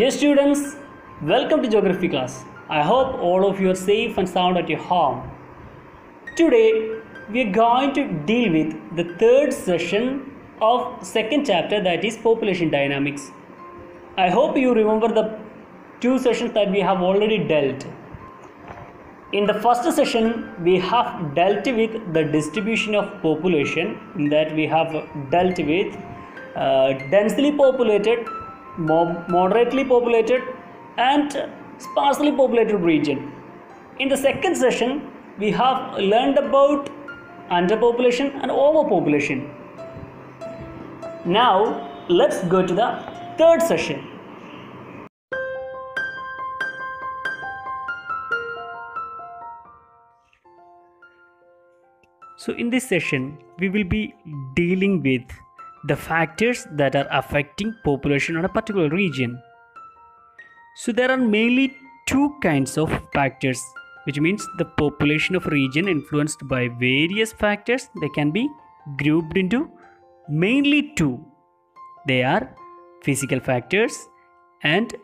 Dear students, welcome to geography class. I hope all of you are safe and sound at your home. Today we are going to deal with the third session of second chapter, that is population dynamics. I hope you remember the two sessions that we have already dealt. In the first session we have dealt with the distribution of population, in that we have dealt with densely populated, moderately populated and sparsely populated region. In the second session we have learned about underpopulation and overpopulation. Now let's go to the third session. So in this session we will be dealing with the factors that are affecting population on a particular region. So there are mainly two kinds of factors, which means the population of a region influenced by various factors. They can be grouped into mainly two. They are physical factors and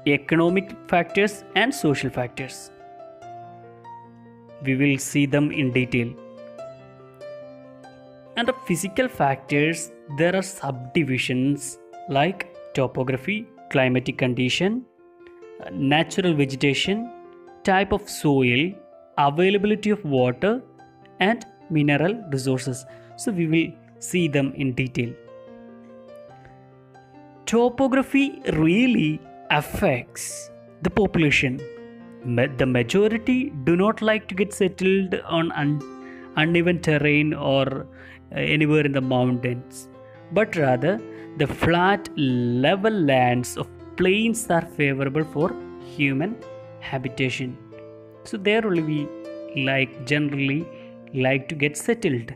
economic factors and social factors. We will see them in detail. Under physical factors, there are subdivisions like topography, climatic condition, natural vegetation, type of soil, availability of water, and mineral resources. So we will see them in detail. Topography really affects the population. The majority do not like to get settled on uneven terrain or anywhere in the mountains, but rather the flat level lands of plains are favorable for human habitation. So there only we generally like to get settled.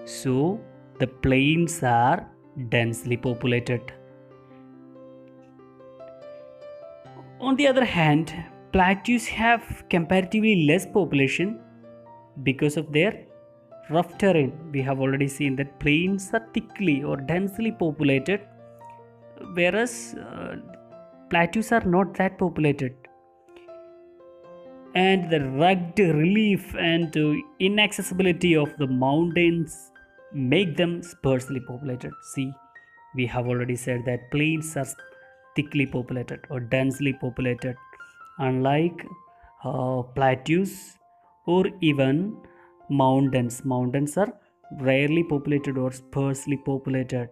So the plains are densely populated. On the other hand, plateaus have comparatively less population because of their rough terrain. We have already seen that plains are thickly or densely populated, whereas plateaus are not that populated. And the rugged relief and inaccessibility of the mountains make them sparsely populated. See, we have already said that plains are thickly populated or densely populated, unlike plateaus or even mountains. Mountains are rarely populated or sparsely populated.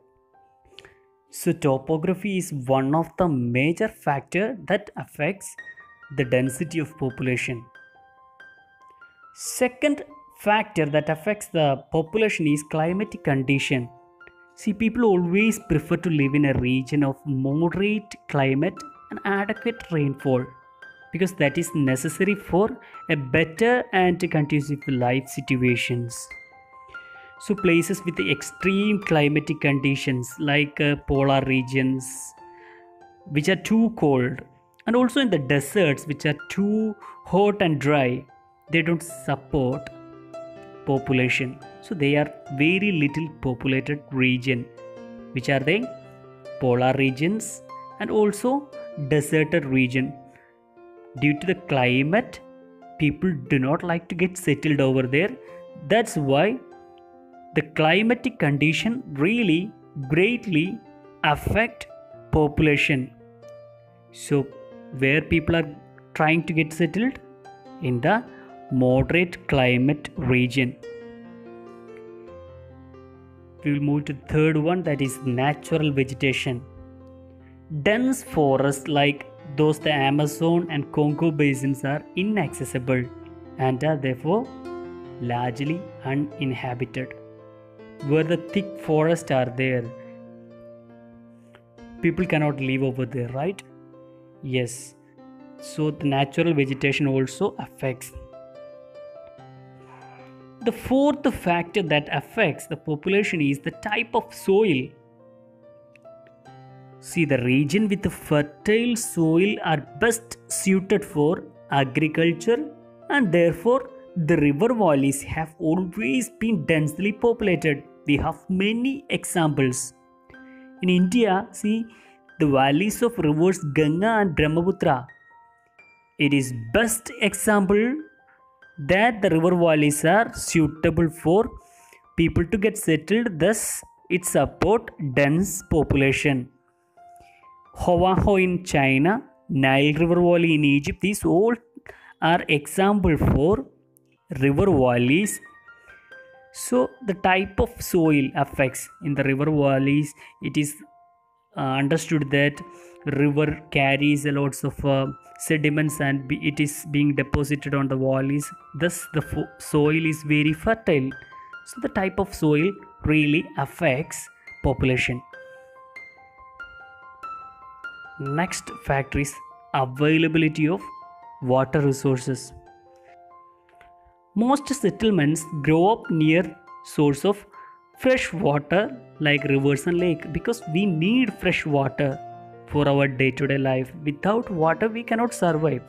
So topography is one of the major factors that affects the density of population. Second factor that affects the population is climatic condition. See, people always prefer to live in a region of moderate climate and adequate rainfall, because that is necessary for a better and conducive life situations. So places with the extreme climatic conditions like polar regions, which are too cold, and also in the deserts, which are too hot and dry, they don't support population. So they are very little populated region. Which are they? Polar regions and also deserted region. Due to the climate, people do not like to get settled over there. That's why the climatic condition really greatly affect population. So where people are trying to get settled? In the moderate climate region. We will move to the third one, that is natural vegetation. Dense forests like those the Amazon and Congo basins are inaccessible and are therefore largely uninhabited. Where the thick forests are there, people cannot live over there, right? Yes. So the natural vegetation also affects. The fourth factor that affects the population is the type of soil. See, the region with the fertile soil are best suited for agriculture, and therefore the river valleys have always been densely populated. We have many examples. In India, see, the valleys of rivers Ganga and Brahmaputra. It is best example that the river valleys are suitable for people to get settled, thus it support dense population. Howaho in China, Nile River Valley in Egypt, these all are example for river valleys. So the type of soil affects in the river valleys. It is understood that river carries a lots of sediments and it is being deposited on the valleys, thus the soil is very fertile. So the type of soil really affects population. Next factor is availability of water resources. Most settlements grow up near source of fresh water like rivers and lake, because we need fresh water for our day-to-day life. Without water we cannot survive.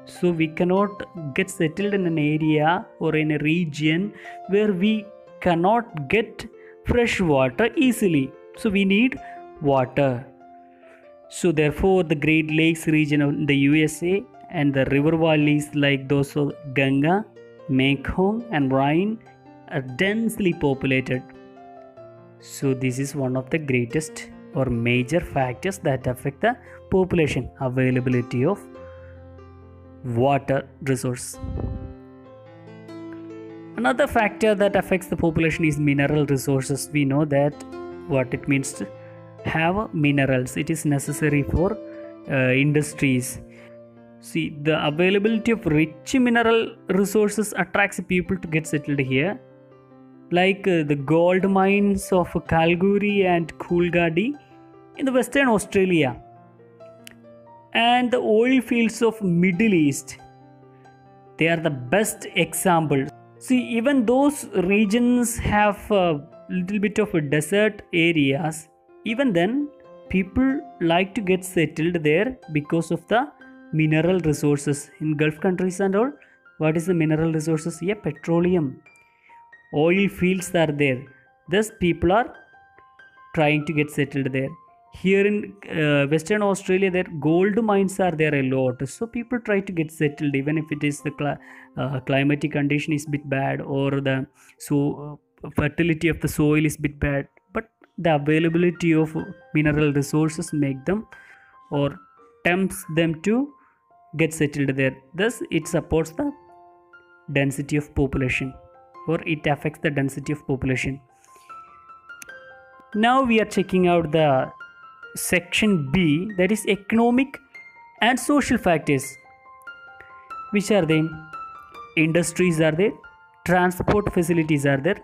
So we cannot get settled in an area or in a region where we cannot get fresh water easily. So we need water. So therefore the Great Lakes region of the USA and the river valleys like those of Ganga, Mekong and Rhine are densely populated. So this is one of the greatest or major factors that affect the population, availability of water resource. Another factor that affects the population is mineral resources. We know that what it means to have minerals. It is necessary for industries. See, the availability of rich mineral resources attracts people to get settled here, like the gold mines of Kalgoorlie and Coolgardie in the Western Australia, and the oil fields of Middle East. They are the best examples. See, even those regions have a little bit of a desert areas, even then people like to get settled there because of the mineral resources. In Gulf countries and all, what is the mineral resources? Yeah, petroleum, oil fields are there, thus people are trying to get settled there. Here in Western Australia, there gold mines are there a lot, so people try to get settled even if it is the climatic condition is bit bad, or the fertility of the soil is bit bad, but the availability of mineral resources make them or tempts them to get settled there, thus it supports the density of population, or it affects the density of population. Now we are checking out the section B, that is economic and social factors. Which are they? Industries are there, transport facilities are there,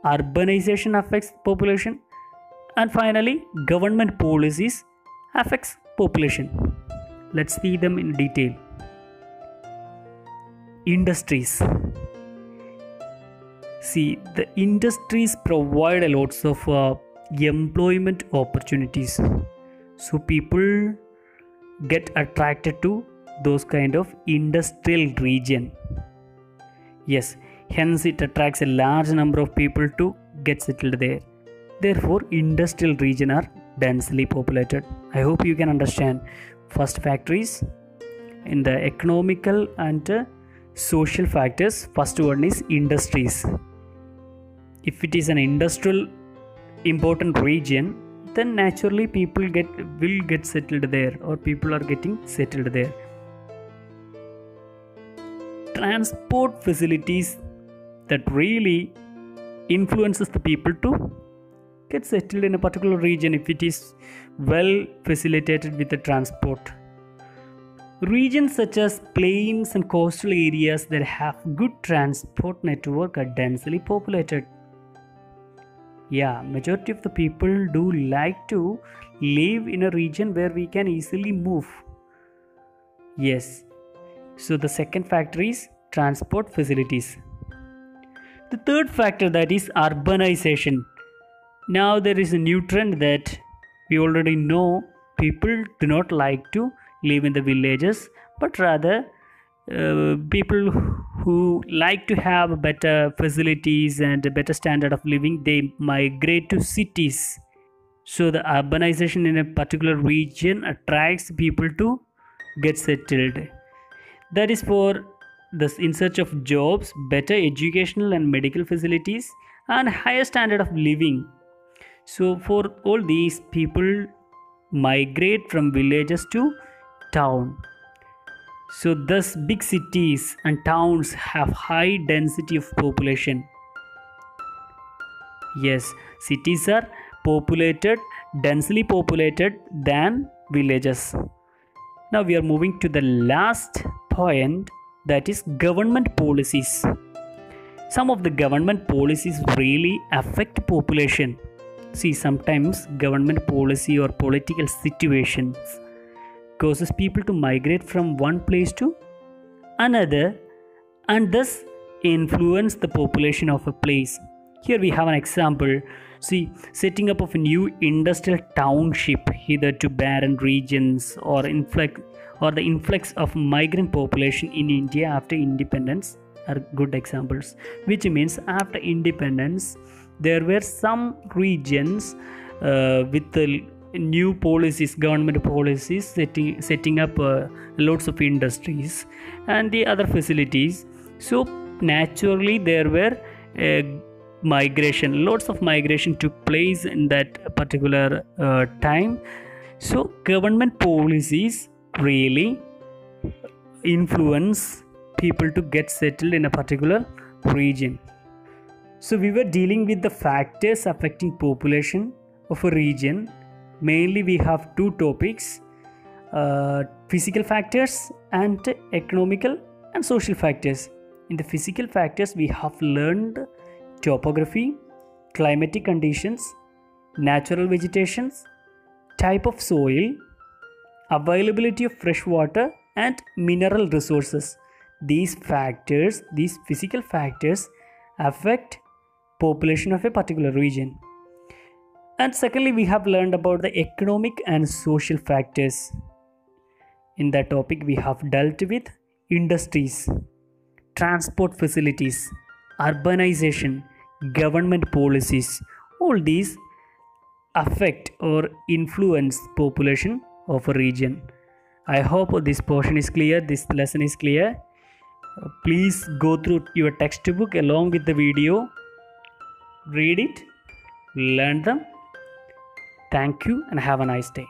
urbanization affects population, and finally government policies affects population. Let's see them in detail. Industries. See, the industries provide a lots of employment opportunities, so people get attracted to those kind of industrial region. Yes, hence it attracts a large number of people to get settled there. Therefore industrial region are densely populated. I hope you can understand. First factor is in the economical and social factors. First one is industries. If it is an industrial important region, then naturally people will get settled there, or people are getting settled there. Transport facilities that really influences the people to get settled in a particular region if it is well facilitated with the transport. Regions such as plains and coastal areas that have good transport network are densely populated. Yeah, majority of the people do like to live in a region where we can easily move. Yes. So the second factor is transport facilities. The third factor, that is urbanization. Now there is a new trend that we already know. People do not like to live in the villages, but rather people who like to have better facilities and a better standard of living, they migrate to cities. So the urbanization in a particular region attracts people to get settled. That is for this in search of jobs, better educational and medical facilities, and higher standard of living. So for all these, people migrate from villages to town. So thus big cities and towns have high density of population. Yes, cities are populated, densely populated than villages. Now we are moving to the last point, that is government policies. Some of the government policies really affect population. See, sometimes government policy or political situations causes people to migrate from one place to another and thus influence the population of a place. Here we have an example. See, setting up of a new industrial township either to barren regions or the influx of migrant population in India after independence are good examples. Which means after independence, there were some regions with the new policies, government policies, setting up lots of industries and the other facilities. So naturally there were lots of migration took place in that particular time. So government policies really influence people to get settled in a particular region. So we were dealing with the factors affecting population of a region. Mainly we have two topics, physical factors and economical and social factors. In the physical factors, we have learned topography, climatic conditions, natural vegetations, type of soil, availability of fresh water and mineral resources. These physical factors affect population of a particular region. And secondly, we have learned about the economic and social factors. In that topic, we have dealt with industries, transport facilities, urbanization, government policies. All these affect or influence population of a region. I hope this portion is clear, this lesson is clear. Please go through your textbook along with the video. Read it, learn them. Thank you and have a nice day.